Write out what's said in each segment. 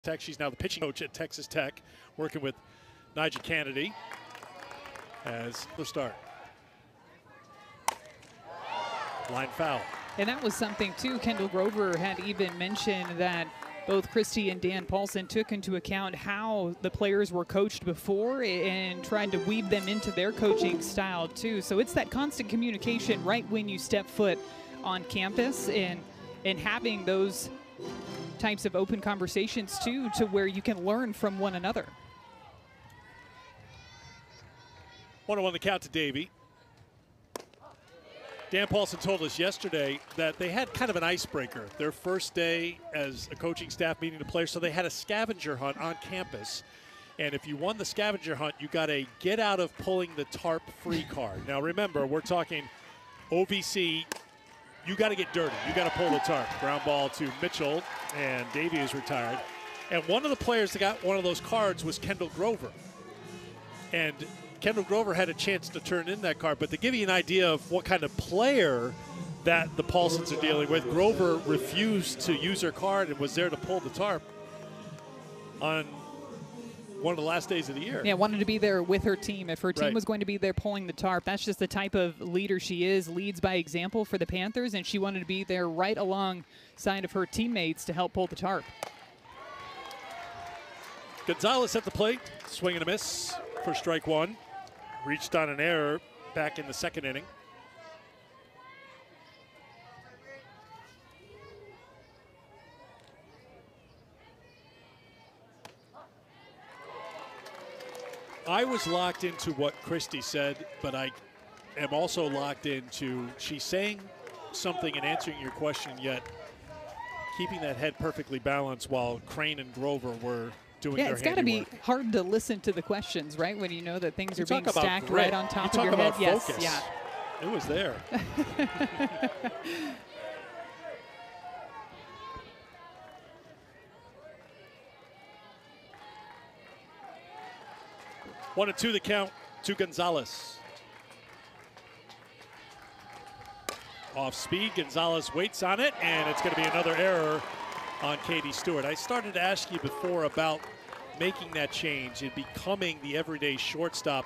Tech. She's now the pitching coach at Texas Tech, working with Nigel Kennedy as the start. Line foul. And that was something, too, Kendall Grover had even mentioned that both Christy and Dan Paulson took into account how the players were coached before and tried to weave them into their coaching style, too. So it's that constant communication right when you step foot on campus and having those types of open conversations, too, to where you can learn from one another. 1-1 the count to Davey. Dan Paulson told us yesterday that they had kind of an icebreaker their first day as a coaching staff meeting the players, so they had a scavenger hunt on campus. And if you won the scavenger hunt, you got a get out of pulling the tarp free card. Now remember, we're talking OVC. You got to get dirty. You got to pull the tarp. Ground ball to Mitchell, and Davey is retired. And one of the players that got one of those cards was Kendall Grover. And Kendall Grover had a chance to turn in that card, but to give you an idea of what kind of player that the Paulsons are dealing with, Grover refused to use her card and was there to pull the tarp on one of the last days of the year. Yeah, wanted to be there with her team. If her team Right. was going to be there pulling the tarp, that's just the type of leader she is, leads by example for the Panthers, and she wanted to be there right alongside of her teammates to help pull the tarp. Gonzalez at the plate, swing and a miss for strike one. Reached on an error back in the second inning. I was locked into what Christy said, but I am also locked into she's saying something and answering your question, yet keeping that head perfectly balanced while Crane and Grover were doing their it's got to be handiwork. hard to listen to the questions, right? When you know that things You are being talk about stacked grit. right on top You of your talk head. about Yes, focus. yeah. It was there. One and two the count to Gonzalez. Off speed, Gonzalez waits on it, and it's going to be another error on Katie Stewart. I started to ask you before about making that change and becoming the everyday shortstop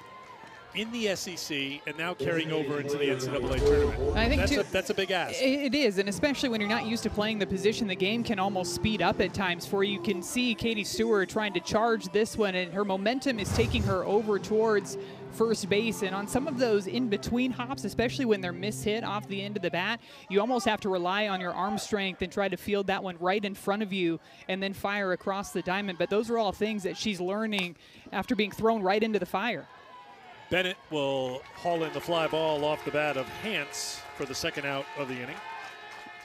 in the SEC and now carrying over into the NCAA tournament. I think that's a big ask. It is, and especially when you're not used to playing the position, the game can almost speed up at times for you. You can see Katie Stewart trying to charge this one, and her momentum is taking her over towards first base. And on some of those in-between hops, especially when they're mishit off the end of the bat, you almost have to rely on your arm strength and try to field that one right in front of you and then fire across the diamond. But those are all things that she's learning after being thrown right into the fire. Bennett will haul in the fly ball off the bat of Hance for the second out of the inning.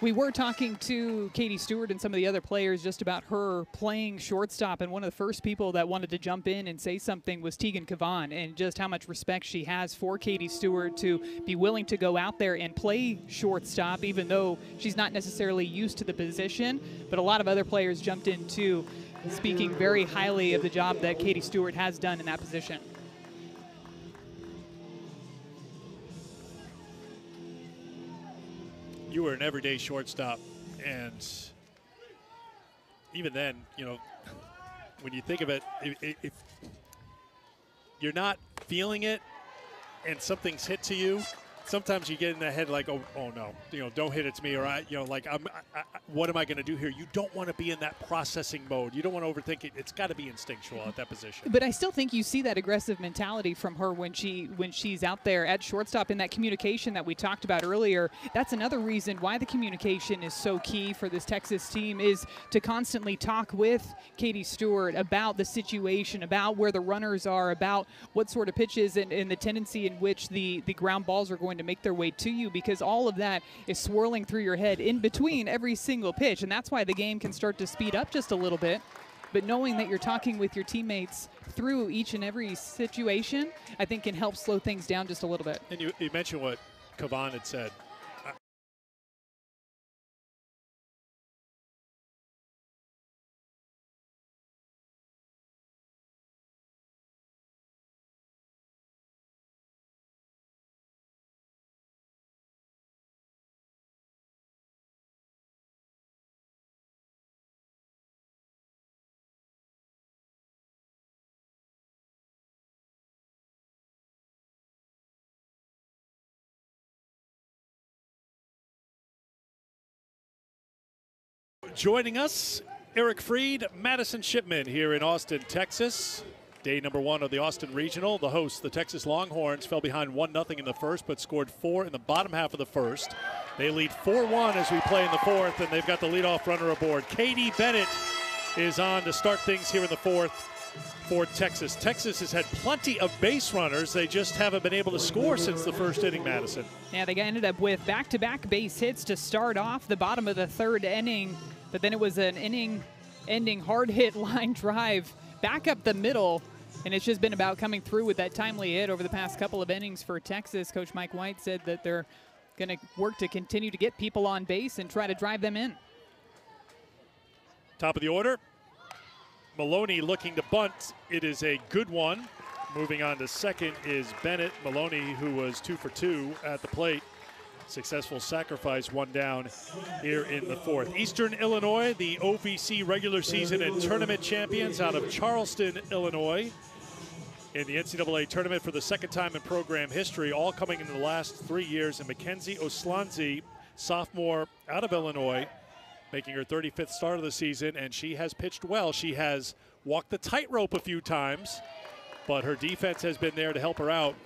We were talking to Katie Stewart and some of the other players just about her playing shortstop, and one of the first people that wanted to jump in and say something was Tegan Cavan, and just how much respect she has for Katie Stewart to be willing to go out there and play shortstop, even though she's not necessarily used to the position. But a lot of other players jumped in too, speaking very highly of the job that Katie Stewart has done in that position. You were an everyday shortstop, and even then, you know, when you think of it, if you're not feeling it and something's hit to you, sometimes you get in the head like, oh no, you know, don't hit it to me, or what am I going to do here? You don't want to be in that processing mode. You don't want to overthink it. It's got to be instinctual at that position. But I still think you see that aggressive mentality from her when she's out there at shortstop, in that communication that we talked about earlier. That's another reason why the communication is so key for this Texas team, is to constantly talk with Katie Stewart about the situation, about where the runners are, about what sort of pitches and the tendency in which the ground balls are going to make their way to you, because all of that is swirling through your head in between every single pitch, and that's why the game can start to speed up just a little bit. But knowing that you're talking with your teammates through each and every situation, I think can help slow things down just a little bit. And you mentioned what Cavan had said. Joining us, Eric Freed, Madison Shipman here in Austin, Texas. Day number 1 of the Austin Regional. The hosts, the Texas Longhorns, fell behind 1-0 in the first, but scored 4 in the bottom half of the first. They lead 4-1 as we play in the fourth, and they've got the leadoff runner aboard. Katie Bennett is on to start things here in the fourth for Texas. Texas has had plenty of base runners. They just haven't been able to score since the first inning, Madison. Yeah, they ended up with back-to-back base hits to start off the bottom of the third inning, but then it was an inning-ending hard-hit line drive back up the middle, and it's just been about coming through with that timely hit over the past couple of innings for Texas. Coach Mike White said that they're going to work to continue to get people on base and try to drive them in. Top of the order, Maloney looking to bunt. It is a good one. Moving on to second is Bennett. Maloney, who was 2 for 2 at the plate. Successful sacrifice, 1 down here in the fourth. Eastern Illinois, the OVC regular season and tournament champions out of Charleston, Illinois, in the NCAA tournament for the second time in program history, all coming in the last 3 years. And Mackenzie Oslanzi, sophomore out of Illinois, making her 35th start of the season, and she has pitched well. She has walked the tightrope a few times, but her defense has been there to help her out.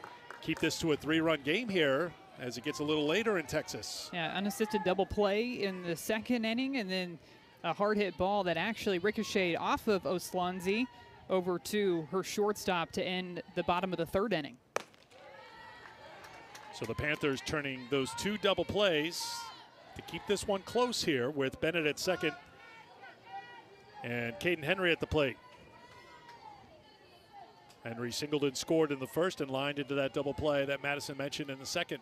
Keep this to a 3-run game here as it gets a little later in Texas. Yeah, unassisted double play in the second inning, and then a hard hit ball that actually ricocheted off of Oslanzi over to her shortstop to end the bottom of the third inning. So the Panthers turning those 2 double plays to keep this one close here with Bennett at second and Caden Henry at the plate. Henry singled and scored in the first and lined into that double play that Madison mentioned in the second.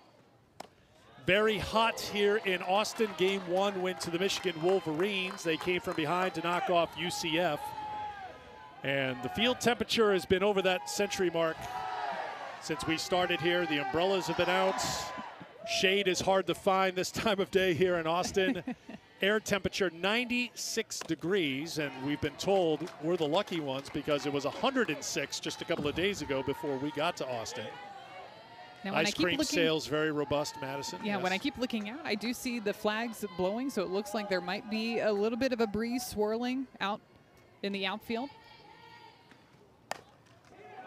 Very hot here in Austin. Game 1 went to the Michigan Wolverines. They came from behind to knock off UCF. And the field temperature has been over that century mark since we started here. The umbrellas have been out. Shade is hard to find this time of day here in Austin. Air temperature 96 degrees, and we've been told we're the lucky ones because it was 106 just a couple of days ago before we got to Austin. Now, ice cream sales very robust, Madison. Yeah, yes. When I keep looking out, I do see the flags blowing, so it looks like there might be a little bit of a breeze swirling out in the outfield.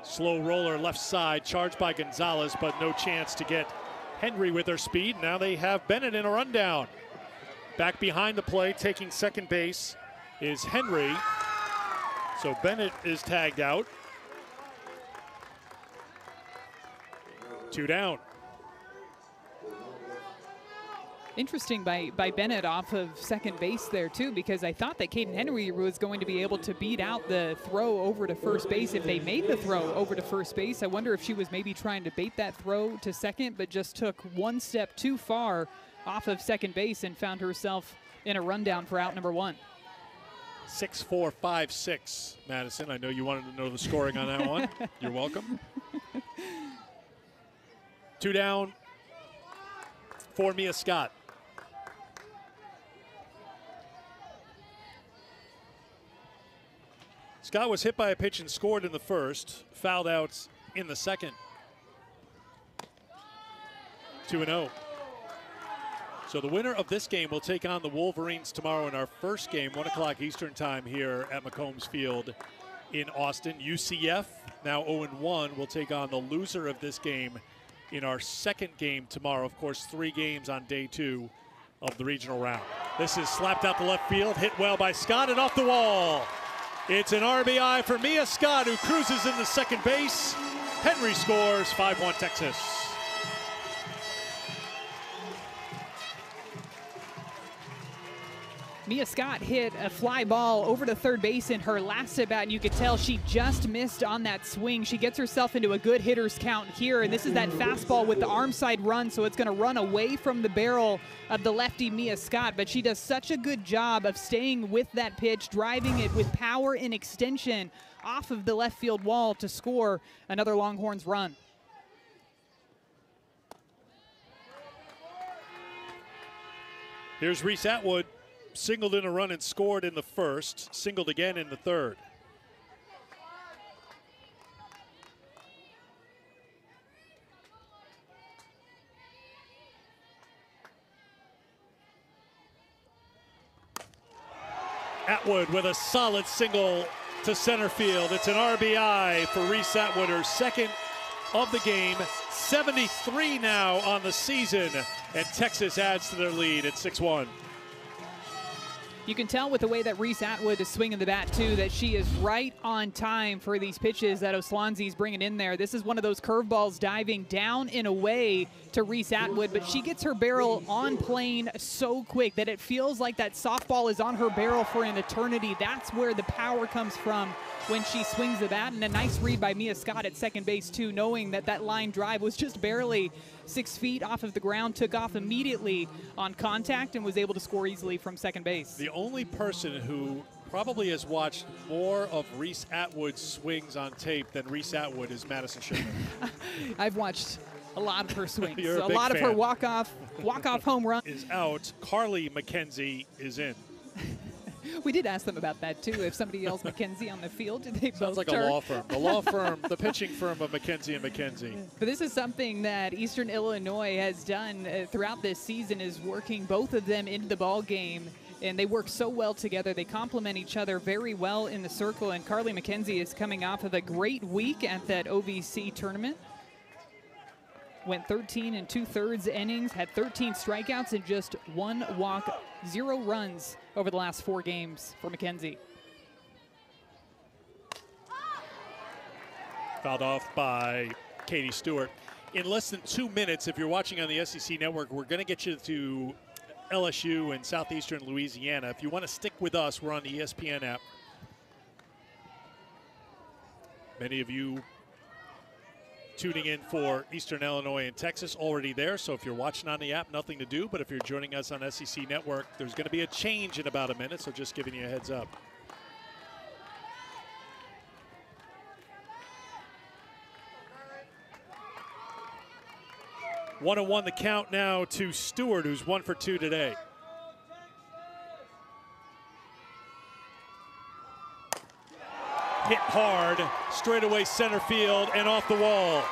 Slow roller left side, charged by Gonzalez, but no chance to get Henry with her speed. Now they have Bennett in a rundown. Back behind the play, taking second base is Henry. So Bennett is tagged out. 2 down. Interesting by Bennett off of second base there too, because I thought that Caden Henry was going to be able to beat out the throw over to first base if they made the throw over to first base. I wonder if she was maybe trying to bait that throw to second, but just took one step too far off of second base and found herself in a rundown for out number 1. 6-4-5-6, Madison. I know you wanted to know the scoring on that one. You're welcome. 2 down for Mia Scott. Scott was hit by a pitch and scored in the first, fouled out in the second. 2-0. So the winner of this game will take on the Wolverines tomorrow in our first game, 1 o'clock Eastern time here at McCombs Field in Austin. UCF, now 0-1, will take on the loser of this game in our second game tomorrow. Of course, 3 games on day 2 of the regional round. This is slapped out the left field, hit well by Scott and off the wall. It's an RBI for Mia Scott, who cruises into second base. Henry scores, 5-1 Texas. Mia Scott hit a fly ball over to third base in her last at bat, and you could tell she just missed on that swing. She gets herself into a good hitter's count here, and this is that fastball with the arm side run, so it's going to run away from the barrel of the lefty Mia Scott, but she does such a good job of staying with that pitch, driving it with power and extension off of the left field wall to score another Longhorns run. Here's Reese Atwood. Singled in a run and scored in the first, singled again in the third. Atwood with a solid single to center field. It's an RBI for Reese Atwood, her second of the game. 73 now on the season, and Texas adds to their lead at 6-1. You can tell with the way that Reese Atwood is swinging the bat, too, that she is right on time for these pitches that Oslanzi's bringing in there. This is one of those curveballs diving down and away to Reese Atwood, but she gets her barrel on plane so quick that it feels like that softball is on her barrel for an eternity. That's where the power comes from when she swings the bat. And a nice read by Mia Scott at second base, too, knowing that that line drive was just barely 6 feet off of the ground, took off immediately on contact, and was able to score easily from second base. The only person who probably has watched more of Reese Atwood's swings on tape than Reese Atwood is Madison Sherman. I've watched a lot of her swings. You're a a big lot fan. of her walk-off home run. Is out. Carly McKenzie is in. We did ask them about that, too. If somebody yells McKenzie on the field, do they Sounds both like turn? a law firm. The law firm, the pitching firm of McKenzie and McKenzie. But this is something that Eastern Illinois has done throughout this season, is working both of them into the ball game. And they work so well together. They complement each other very well in the circle. And Carly McKenzie is coming off of a great week at that OVC tournament. Went 13 2/3 innings, had 13 strikeouts and just 1 walk, 0 runs over the last 4 games for McKenzie. Fouled off by Katie Stewart. In less than 2 minutes, if you're watching on the SEC Network, we're going to get you to LSU in southeastern Louisiana. If you want to stick with us, we're on the ESPN app. Many of you tuning in for Eastern Illinois and Texas already there, so if you're watching on the app, nothing to do. But if you're joining us on SEC Network, there's going to be a change in about a minute, so just giving you a heads up. One and one the count now to Stewart, who's 1 for 2 today. Hit hard, straightaway center field and off the wall.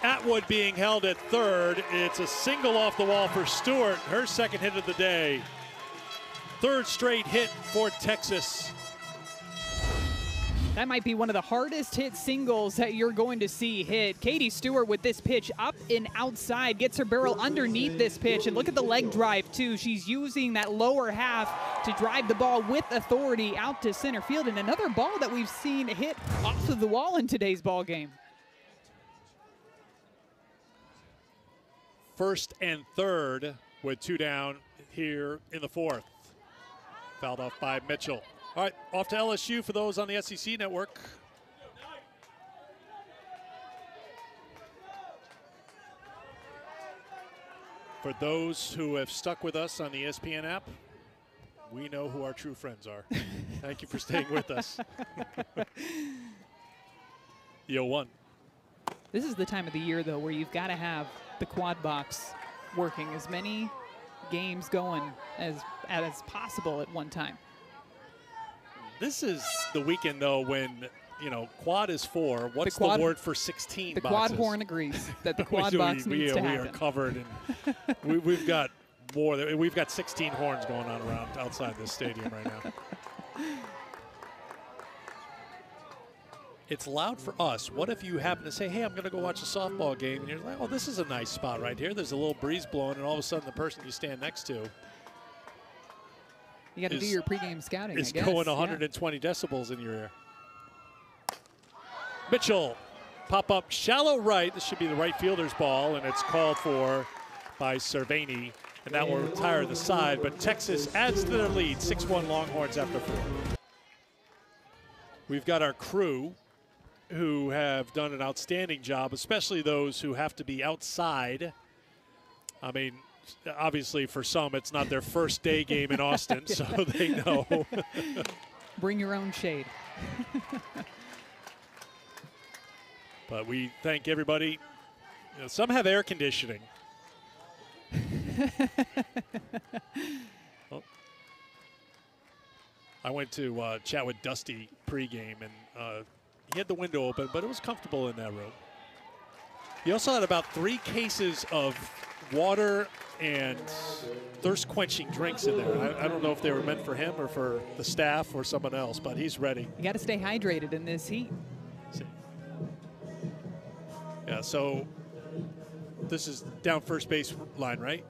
Atwood being held at third. It's a single off the wall for Stewart, her second hit of the day. Third straight hit for Texas. That might be one of the hardest hit singles that you're going to see hit. Katie Stewart with this pitch up and outside, gets her barrel underneath this pitch, and look at the leg drive too. She's using that lower half to drive the ball with authority out to center field, and another ball that we've seen hit off of the wall in today's ball game. First and third with 2 down here in the 4th. Fouled off by Mitchell. All right, off to LSU for those on the SEC Network. For those who have stuck with us on the ESPN app, we know who our true friends are. Thank you for staying with us. Yo, 1. This is the time of the year, though, where you've got to have the quad box working, as many games going as possible at one time. This is the weekend, though, when, you know, quad is 4. What's the word for 16 the boxes? quad horn agrees that the quad box needs to happen. We are covered, and we've got more. We've got 16 horns going on around outside this stadium right now. It's loud for us. What if you happen to say, hey, I'm going to go watch a softball game, and you're like, oh, this is a nice spot right here. There's a little breeze blowing, and all of a sudden the person you stand next to you got to do your pregame scouting, It's I guess. going 120 decibels in your ear. Mitchell, pop up shallow right. This should be the right fielder's ball, and it's called for by Cervini, and that will retire the side. But Texas adds to their lead, 6-1 Longhorns after 4. We've got our crew who have done an outstanding job, especially those who have to be outside. I mean, obviously for some it's not their first day game in Austin, so they know. Bring your own shade. But we thank everybody. You know, some have air conditioning. Well, I went to chat with Dusty pregame, and he had the window open, but it was comfortable in that room. He also had about 3 cases of water and thirst-quenching drinks in there. I don't know if they were meant for him or for the staff or someone else, but he's ready. You got to stay hydrated in this heat. Yeah, so this is down first base line, right?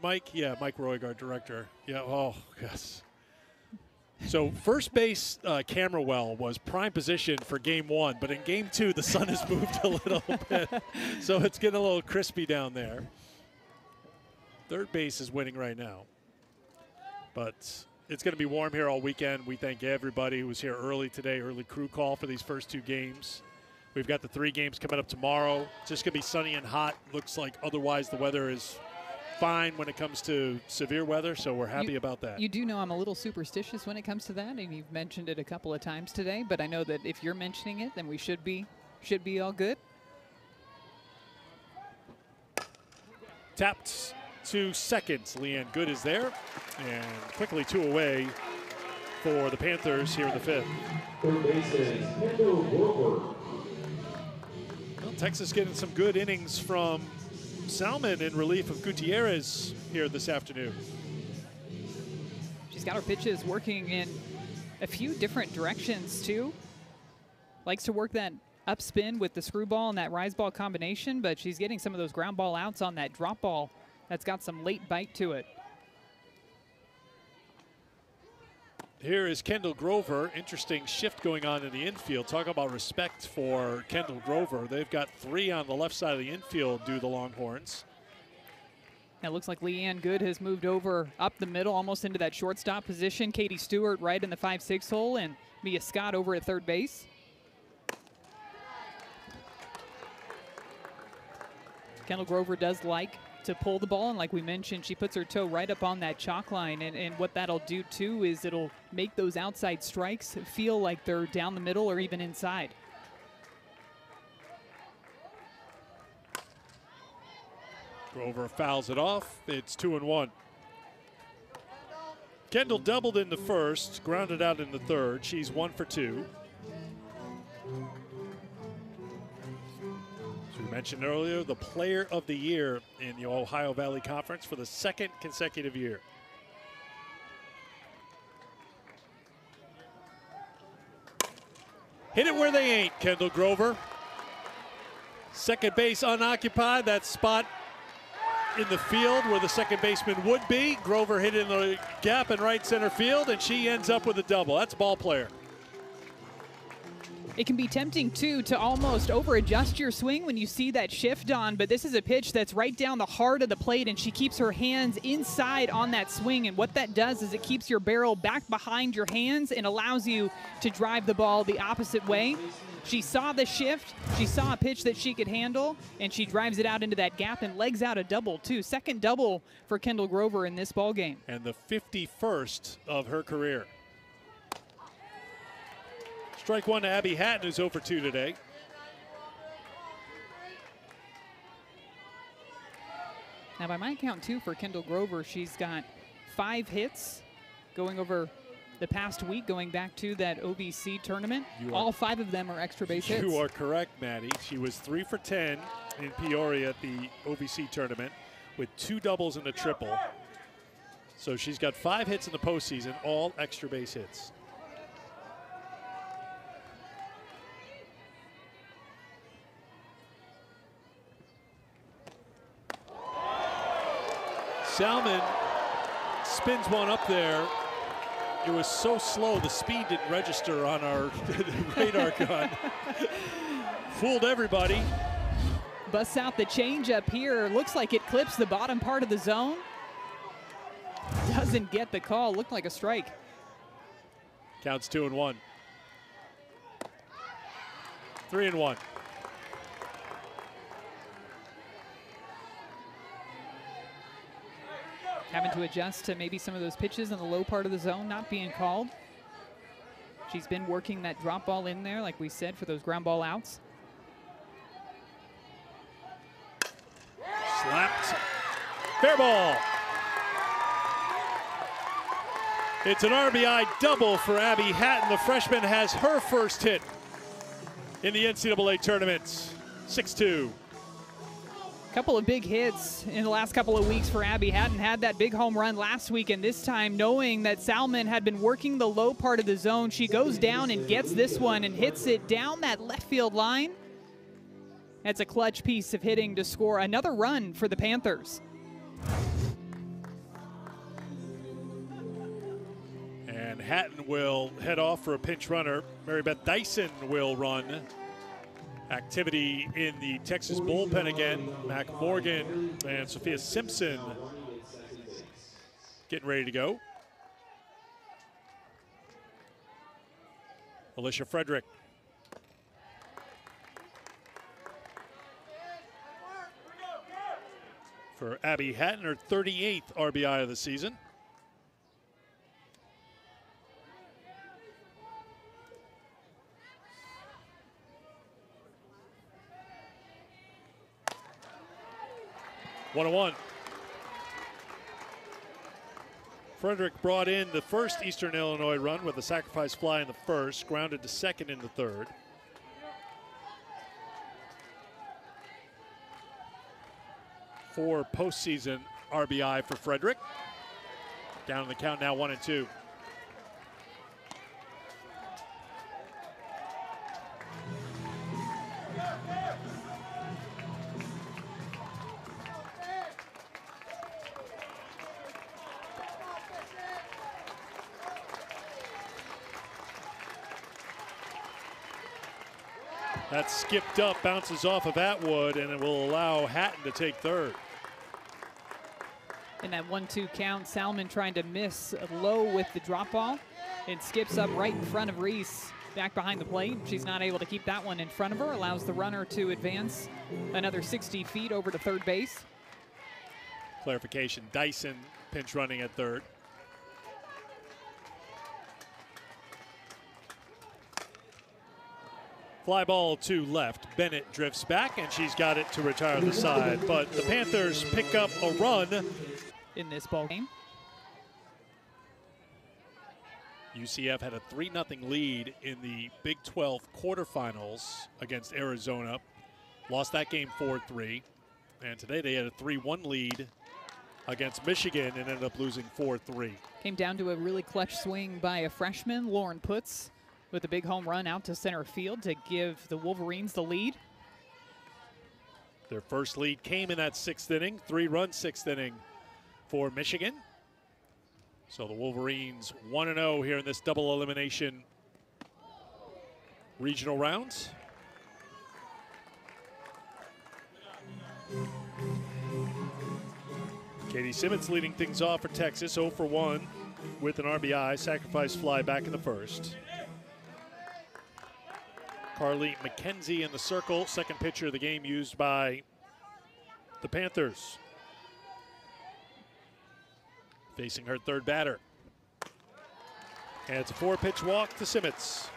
Mike? Yeah, Mike Roig, our director. Yeah, oh, yes. So first base camera well was prime position for game 1, but in game 2, the sun has moved a little bit. So it's getting a little crispy down there. Third base is winning right now. But it's going to be warm here all weekend. We thank everybody who was here early today, early crew call for these first 2 games. We've got the 3 games coming up tomorrow. It's just going to be sunny and hot. Looks like otherwise the weather is fine when it comes to severe weather, so we're happy about that. You do know I'm a little superstitious when it comes to that, and you've mentioned it a couple of times today, but I know that if you're mentioning it, then we should be all good. Tapped to seconds. Leanne Good is there, and quickly 2 away for the Panthers here in the 5th. Third baseman, Kendall Grover. Well, Texas getting some good innings from Salmon in relief of Gutierrez here this afternoon. She's got her pitches working in a few different directions too. Likes to work that up spin with the screwball and that rise ball combination, but she's getting some of those ground ball outs on that drop ball that's got some late bite to it. Here is Kendall Grover. Interesting shift going on in the infield. Talk about respect for Kendall Grover. They've got 3 on the left side of the infield, do the Longhorns. It looks like Leanne Good has moved over up the middle, almost into that shortstop position. Katie Stewart right in the 5-6 hole, and Mia Scott over at third base. Kendall Grover does like to pull the ball, and like we mentioned, she puts her toe right up on that chalk line, and what that'll do too is it'll make those outside strikes feel like they're down the middle or even inside. Grover fouls it off. It's 2-1. Kendall doubled in the first, grounded out in the third. She's 1 for 2. We mentioned earlier, the player of the year in the Ohio Valley Conference for the 2nd consecutive year. Hit it where they ain't, Kendall Grover. Second base unoccupied, that spot in the field where the second baseman would be. Grover hit in the gap in right center field, and she ends up with a double. That's a ball player. It can be tempting, too, to almost over-adjust your swing when you see that shift on, but this is a pitch that's right down the heart of the plate, and she keeps her hands inside on that swing, and what that does is it keeps your barrel back behind your hands and allows you to drive the ball the opposite way. She saw the shift, she saw a pitch that she could handle, and she drives it out into that gap and legs out a double, too. Second double for Kendall Grover in this ball game. And the 51st of her career. Strike 1 to Abby Hatton, who's 0 for 2 today. Now, by my count, too, for Kendall Grover, she's got 5 hits going over the past week, going back to that OVC tournament. All 5 of them are extra base hits. You are correct, Maddie. She was 3 for 10 in Peoria at the OVC tournament with 2 doubles and a triple. So she's got 5 hits in the postseason, all extra base hits. Salmon spins one up there. It was so slow, the speed didn't register on our radar gun. Fooled everybody. Busts out the changeup here. Looks like it clips the bottom part of the zone. Doesn't get the call. Looked like a strike. Counts 2-1. 3-1. Having to adjust to maybe some of those pitches in the low part of the zone not being called. She's been working that drop ball in there, like we said, for those ground ball outs. Slapped. Fair ball. It's an RBI double for Abby Hatton. The freshman has her first hit in the NCAA tournament. 6-2. Couple of big hits in the last couple of weeks for Abby Hatton. Had that big home run last week, and this time knowing that Salmon had been working the low part of the zone, she goes down and gets this one and hits it down that left field line. That's a clutch piece of hitting to score another run for the Panthers. And Hatton will head off for a pinch runner. Mary Beth Dyson will run. Activity in the Texas bullpen again. Mac Morgan and Sophia Simpson getting ready to go. Alicia Frederick. For Abby Hatton, her 38th RBI of the season. 1-1. Frederick brought in the first Eastern Illinois run with a sacrifice fly in the first, grounded to second in the third. Four postseason RBI for Frederick. Down in the count now, 1-2. That skipped up, bounces off of Atwood, and it will allow Hatton to take third. In that 1-2 count, Salmon trying to miss low with the drop ball. It skips up right in front of Reese, back behind the plate. She's not able to keep that one in front of her, allows the runner to advance another 60 feet over to third base. Clarification, Dyson pinch running at third. Fly ball to left. Bennett drifts back, and she's got it to retire the side. But the Panthers pick up a run in this ball game. UCF had a 3-0 lead in the Big 12 quarterfinals against Arizona. Lost that game 4-3. And today they had a 3-1 lead against Michigan and ended up losing 4-3. Came down to a really clutch swing by a freshman, Lauren Putz, with a big home run out to center field to give the Wolverines the lead. Their first lead came in that 6th inning, 3-run 6th inning for Michigan. So the Wolverines 1-0 here in this double elimination regional rounds. Katie Simmons leading things off for Texas, 0 for 1 with an RBI, sacrifice fly back in the first. Carly McKenzie in the circle, second pitcher of the game used by the Panthers. Facing her third batter. And it's a 4-pitch walk to Simmons.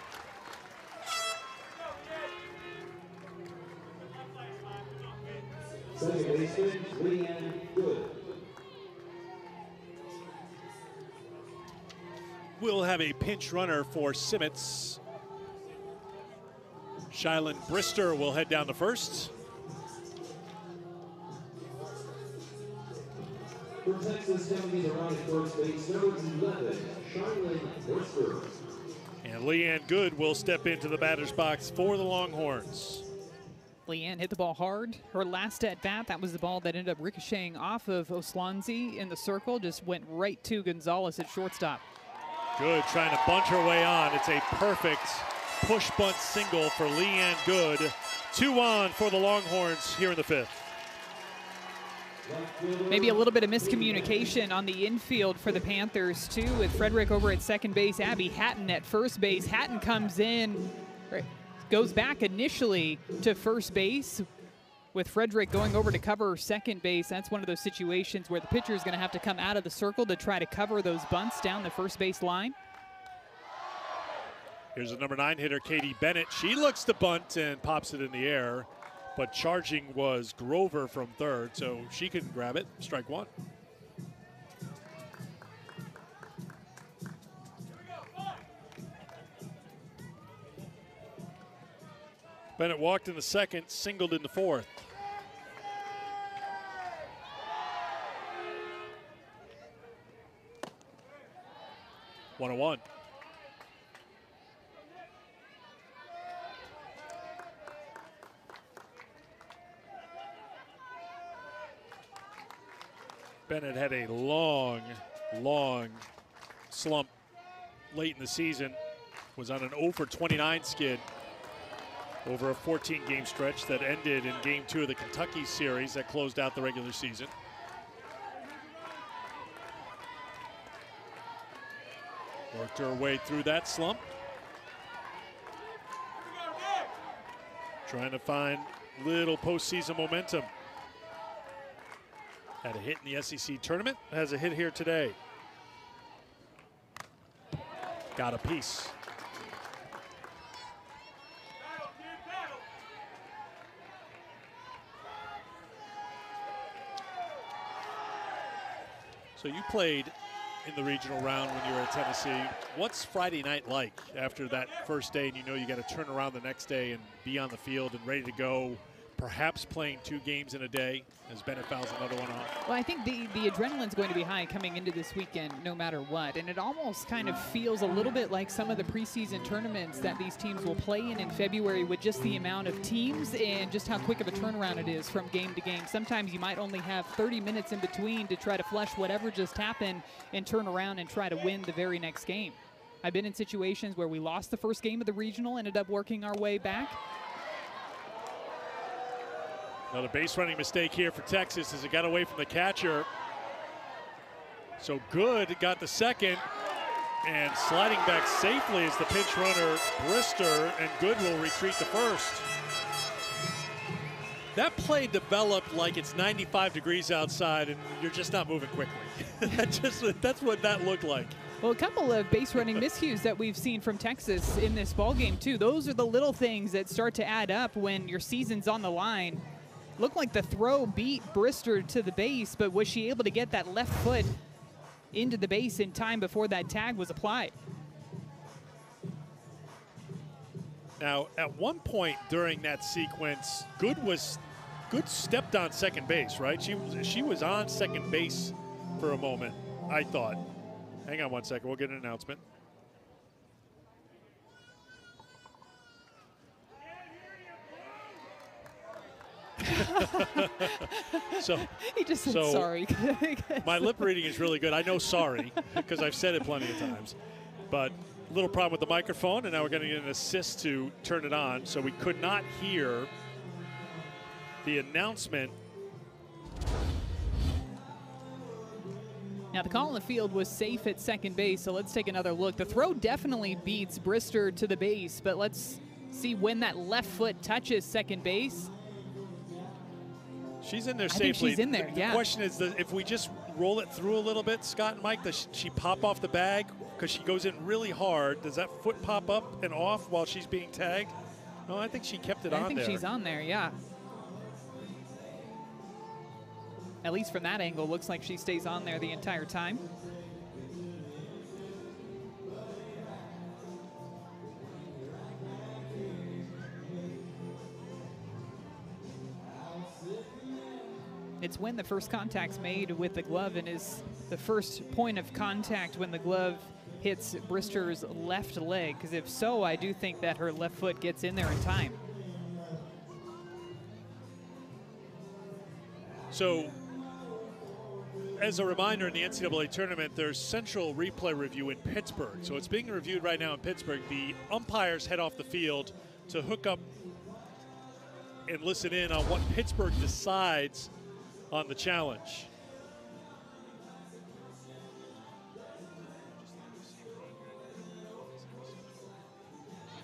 Second baseman, Leanne Good. We'll have a pinch runner for Simmons. Shylin Brister will head down to first. For Texas, stepping in the right at first base, number 11, Shylin Brister. And Leanne Good will step into the batter's box for the Longhorns. Leanne hit the ball hard. Her last at bat, that was the ball that ended up ricocheting off of Oslanzi in the circle, just went right to Gonzalez at shortstop. Good, trying to bunt her way on. It's a perfect push bunt single for Leanne Good. 2 on for the Longhorns here in the 5th. Maybe a little bit of miscommunication on the infield for the Panthers too, with Frederick over at second base, Abby Hatton at first base. Hatton comes in, goes back initially to first base, with Frederick going over to cover second base. That's one of those situations where the pitcher is going to have to come out of the circle to try to cover those bunts down the first base line. Here's the number 9 hitter, Katie Bennett. She looks to bunt and pops it in the air, but charging was Grover from third, so she couldn't grab it. Strike one. Bennett walked in the second, singled in the fourth. 1-1. Bennett had a long slump late in the season. Was on an 0-for-29 skid over a 14-game stretch that ended in Game 2 of the Kentucky series that closed out the regular season. Worked her way through that slump. Trying to find little postseason momentum. Had a hit in the SEC tournament, has a hit here today. Got a piece. So you played in the regional round when you were at Tennessee. What's Friday night like after that first day and you know you got to turn around the next day and be on the field and ready to go, perhaps playing 2 games in a day as Bennett fouls another one off? Well, I think the adrenaline's going to be high coming into this weekend no matter what. And it almost kind of feels a little bit like some of the preseason tournaments that these teams will play in February, with just the amount of teams and just how quick of a turnaround it is from game to game. Sometimes you might only have 30 minutes in between to try to flush whatever just happened and turn around and try to win the very next game. I've been in situations where we lost the first game of the regional, ended up working our way back. Another base running mistake here for Texas as it got away from the catcher. So Good got the second, and sliding back safely is the pinch runner Brister, and Good will retreat to first. That play developed like it's 95 degrees outside and you're just not moving quickly. That's what that looked like. Well, a couple of base running miscues that we've seen from Texas in this ballgame too. Those are the little things that start to add up when your season's on the line. Looked like the throw beat Brister to the base, but was she able to get that left foot into the base in time before that tag was applied? Now, at one point during that sequence, Good stepped on second base, right? She was on second base for a moment, I thought. Hang on one second, we'll get an announcement. So he just said sorry. My lip reading is really good. I know sorry because I've said it plenty of times, but a little problem with the microphone, and now we're going to get an assist to turn it on, so we could not hear the announcement. Now the call on the field was safe at second base, so let's take another look. The throw definitely beats Brister to the base, but let's see when that left foot touches second base. She's in there safely. I think she's in there, yeah. The question is, if we just roll it through a little bit, Scott and Mike, does she pop off the bag? Because she goes in really hard. Does that foot pop up and off while she's being tagged? No, I think she kept it on there. I think she's on there, yeah. At least from that angle, looks like she stays on there the entire time. It's when the first contact's made with the glove, and is the first point of contact when the glove hits Brister's left leg, because if so, I do think that her left foot gets in there in time. So, as a reminder, in the NCAA tournament, there's central replay review in Pittsburgh. So it's being reviewed right now in Pittsburgh. The umpires head off the field to hook up and listen in on what Pittsburgh decides on the challenge.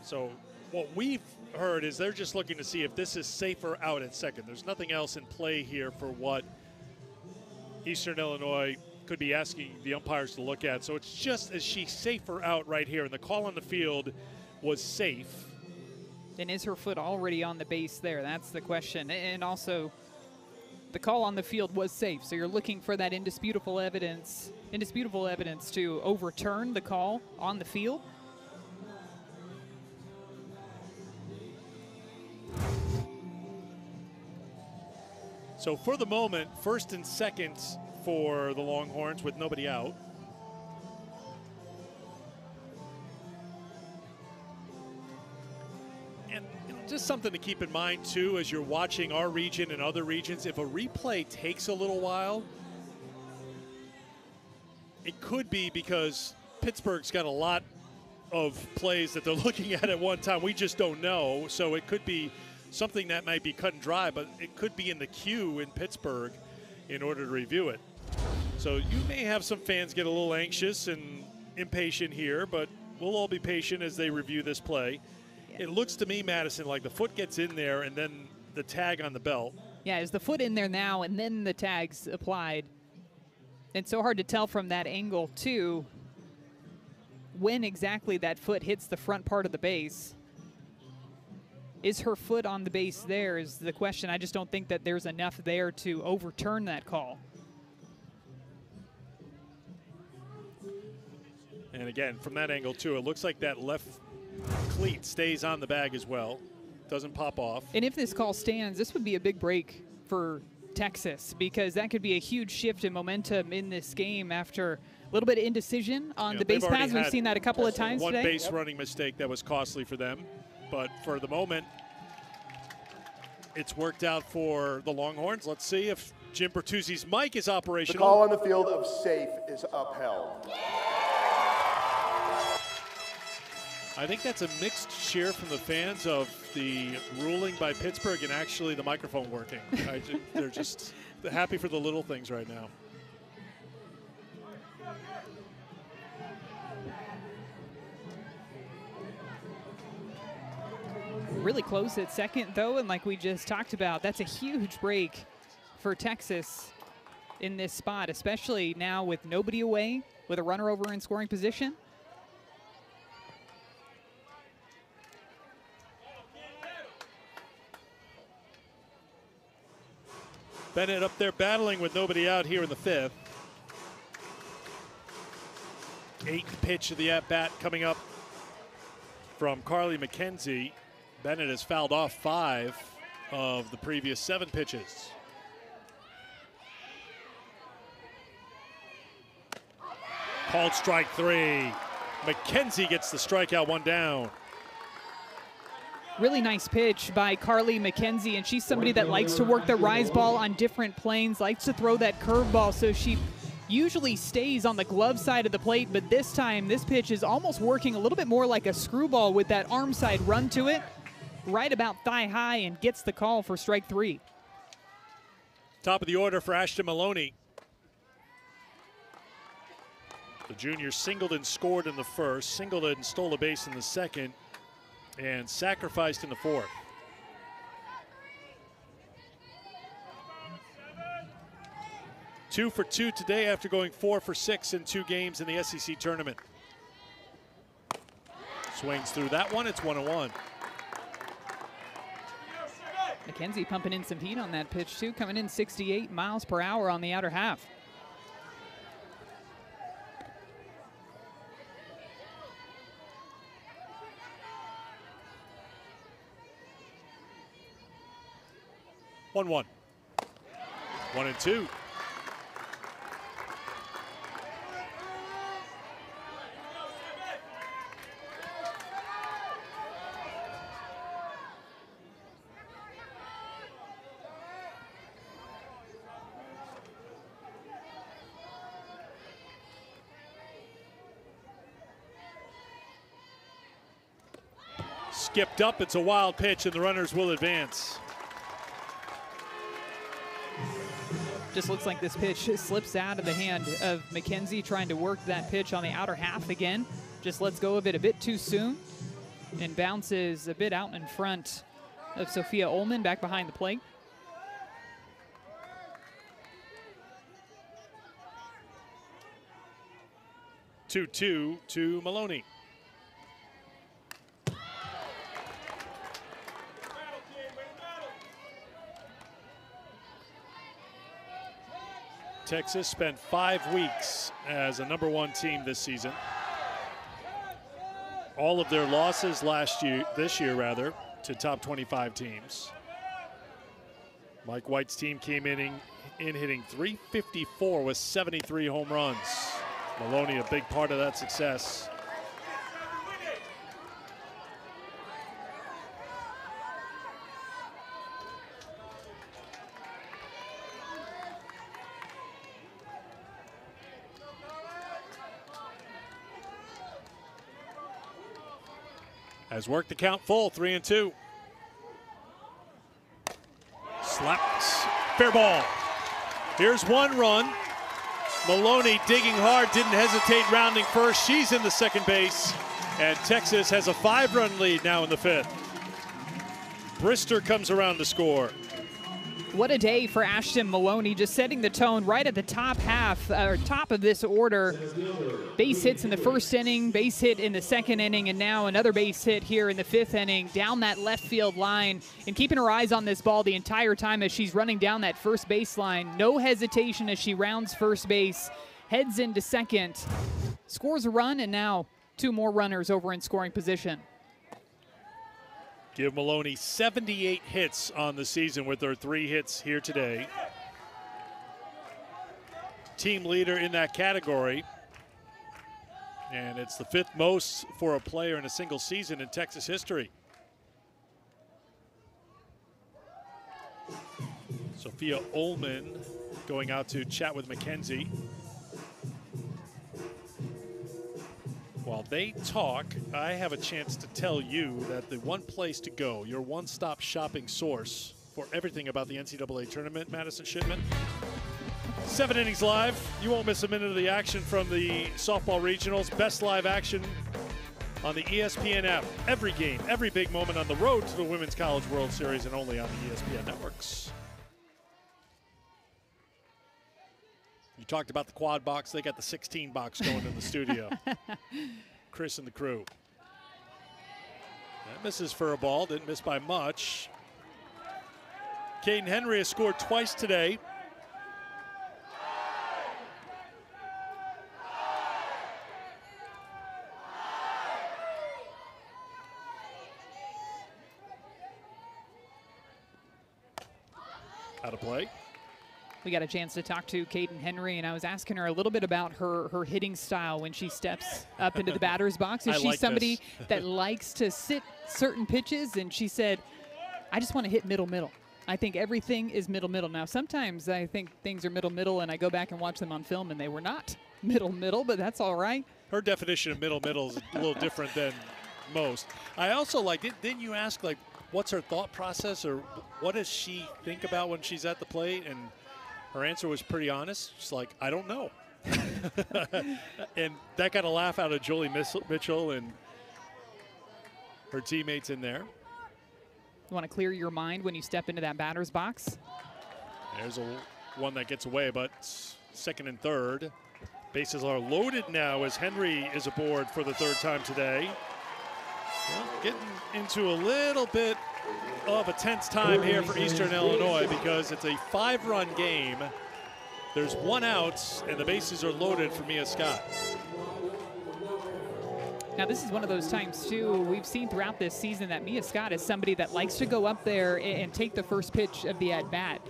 So what we've heard is they're just looking to see if this is safer out at second. There's nothing else in play here for what Eastern Illinois could be asking the umpires to look at. So it's just, is she safer out right here? And the call on the field was safe. And is her foot already on the base there? That's the question. And also, the call on the field was safe. So you're looking for that indisputable evidence to overturn the call on the field. So for the moment, first and second for the Longhorns with nobody out. And just something to keep in mind, too, as you're watching our region and other regions, if a replay takes a little while, it could be because Pittsburgh's got a lot of plays that they're looking at one time. We just don't know. So it could be something that might be cut and dry, but it could be in the queue in Pittsburgh in order to review it. So you may have some fans get a little anxious and impatient here, but we'll all be patient as they review this play. It looks to me, Madison, like the foot gets in there and then the tag on the belt. Yeah, is the foot in there now and then the tag's applied? It's so hard to tell from that angle, too, when exactly that foot hits the front part of the base. Is her foot on the base there is the question. I just don't think that there's enough there to overturn that call. And again, from that angle, too, it looks like that left cleat stays on the bag as well. Doesn't pop off. And if this call stands, this would be a big break for Texas, because that could be a huge shift in momentum in this game after a little bit of indecision on the base paths. We've seen that a couple of times today. One base running mistake that was costly for them. But for the moment, it's worked out for the Longhorns. Let's see if Jim Bertuzzi's mic is operational. The call on the field of safe is upheld. I think that's a mixed cheer from the fans of the ruling by Pittsburgh and actually the microphone working. They're just happy for the little things right now. Really close at second, though, and like we just talked about, that's a huge break for Texas in this spot, especially now with nobody away, with a runner over in scoring position. Bennett up there battling with nobody out here in the fifth. Eighth pitch of the at-bat coming up from Carly McKenzie. Bennett has fouled off 5 of the previous 7 pitches. Called strike 3. McKenzie gets the strikeout, 1 down. Really nice pitch by Carly McKenzie, and she's somebody that likes to work the rise ball on different planes, likes to throw that curveball, so she usually stays on the glove side of the plate, but this time this pitch is almost working a little bit more like a screwball with that arm side run to it, right about thigh high, and gets the call for strike 3. Top of the order for Ashton Maloney. The junior singled and scored in the first, singled and stole a base in the second, and sacrificed in the fourth. Two for 2 today after going 4 for 6 in 2 games in the SEC tournament. Swings through that one, it's 1-1. McKenzie pumping in some heat on that pitch too, coming in 68 miles per hour on the outer half. 1-1. 1-2. Skipped up, it's a wild pitch, and the runners will advance. Just looks like this pitch slips out of the hand of McKenzie, trying to work that pitch on the outer half again. Just lets go of it a bit too soon and bounces a bit out in front of Sophia Ullman back behind the plate. Two to Maloney. Texas spent 5 weeks as a #1 team this season. All of their losses this year, to top 25 teams. Mike White's team came in hitting .354 with 73 home runs. Maloney a big part of that success. Has worked the count full, 3-2. Slaps, fair ball. Here's one run. Maloney digging hard, didn't hesitate, rounding first. She's in the second base, and Texas has a 5-run lead now in the 5th. Brister comes around to score. What a day for Ashton Maloney, just setting the tone right at the top of this order. Base hits in the 1st inning, base hit in the 2nd inning, and now another base hit here in the 5th inning down that left field line, and keeping her eyes on this ball the entire time as she's running down that first baseline. No hesitation as she rounds first base, heads into second, scores a run, and now 2 more runners over in scoring position. Give Maloney 78 hits on the season with her 3 hits here today. Team leader in that category. And it's the 5th most for a player in a single season in Texas history. Sophia Ullman going out to chat with Mackenzie. While they talk, I have a chance to tell you that the one place to go, your one-stop shopping source for everything about the NCAA tournament, Madison Shipman. 7 innings live. You won't miss a minute of the action from the softball regionals. Best live action on the ESPN app. Every game, every big moment on the road to the Women's College World Series, and only on the ESPN networks. You talked about the quad box. They got the 16 box going in the studio. Chris and the crew. That misses for a ball. Didn't miss by much. Caden Henry has scored twice today. Out of play. We got a chance to talk to Caden Henry, and I was asking her a little bit about her hitting style when she steps up into the batter's box. Is she somebody that likes to sit certain pitches? And she said, I just want to hit middle. I think everything is middle. Now, sometimes I think things are middle, and I go back and watch them on film, and they were not middle, but that's all right. Her definition of middle is a little different than most. I also like, didn't you ask, like, what's her thought process, or what does she think about when she's at the plate? And her answer was pretty honest. She's like, I don't know. And that got a laugh out of Jolie Mitchell and her teammates in there. You want to clear your mind when you step into that batter's box? There's one that gets away, but 2nd and 3rd. Bases are loaded now as Henry is aboard for the 3rd time today. Well, getting into a little bit of a tense time here for Eastern Illinois because it's a 5-run game. There's 1 out, and the bases are loaded for Mia Scott. Now, this is one of those times, too, we've seen throughout this season that Mia Scott is somebody that likes to go up there and take the first pitch of the at-bat.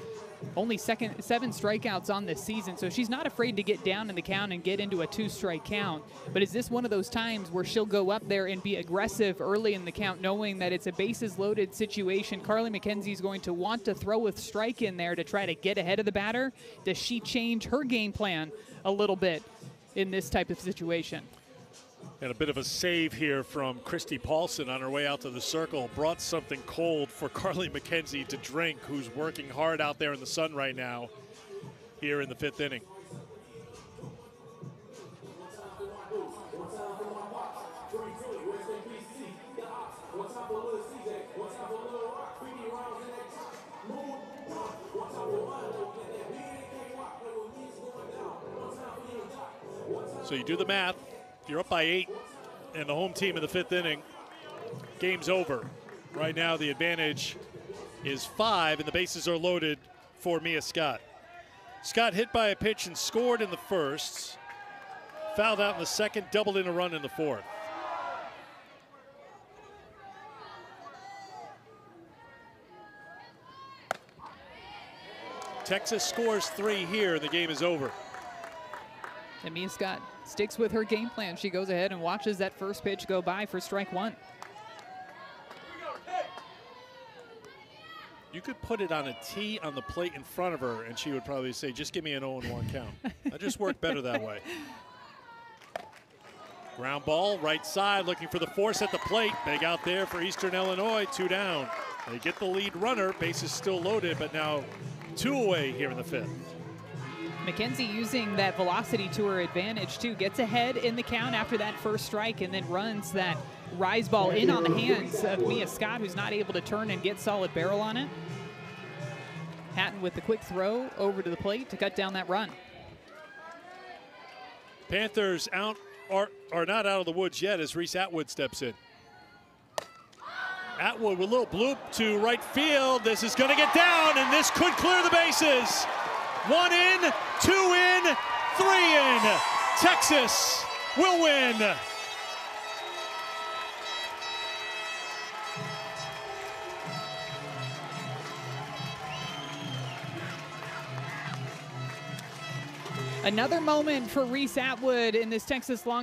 Only 7 strikeouts on this season, so she's not afraid to get down in the count and get into a 2-strike count. But is this one of those times where she'll go up there and be aggressive early in the count, knowing that it's a bases-loaded situation? Carly McKenzie's going to want to throw a strike in there to try to get ahead of the batter. Does she change her game plan a little bit in this type of situation? And a bit of a save here from Christy Paulson on her way out to the circle. Brought something cold for Carly McKenzie to drink, who's working hard out there in the sun right now here in the 5th inning. So you do the math. If you're up by 8 and the home team in the 5th inning, game's over. Right now the advantage is 5 and the bases are loaded for Mia Scott. Scott hit by a pitch and scored in the 1st, fouled out in the 2nd, doubled in a run in the 4th. Texas scores 3 here and the game is over. And Mia Scott sticks with her game plan. She goes ahead and watches that first pitch go by for strike 1. You could put it on a tee on the plate in front of her, and she would probably say, just give me an 0-1 count. That just worked better that way. Ground ball, right side, looking for the force at the plate. Big out there for Eastern Illinois, 2 down. They get the lead runner, bases still loaded, but now 2 away here in the 5th. Mackenzie using that velocity to her advantage too. Gets ahead in the count after that first strike and then runs that rise ball in on the hands of Mia Scott, who's not able to turn and get solid barrel on it. Hatton with the quick throw over to the plate to cut down that run. Panthers are not out of the woods yet as Reese Atwood steps in. Atwood with a little bloop to right field. This is going to get down, and this could clear the bases. 1 in, 2 in, 3 in. Texas will win. Another moment for Reese Atwood in this Texas Longhorns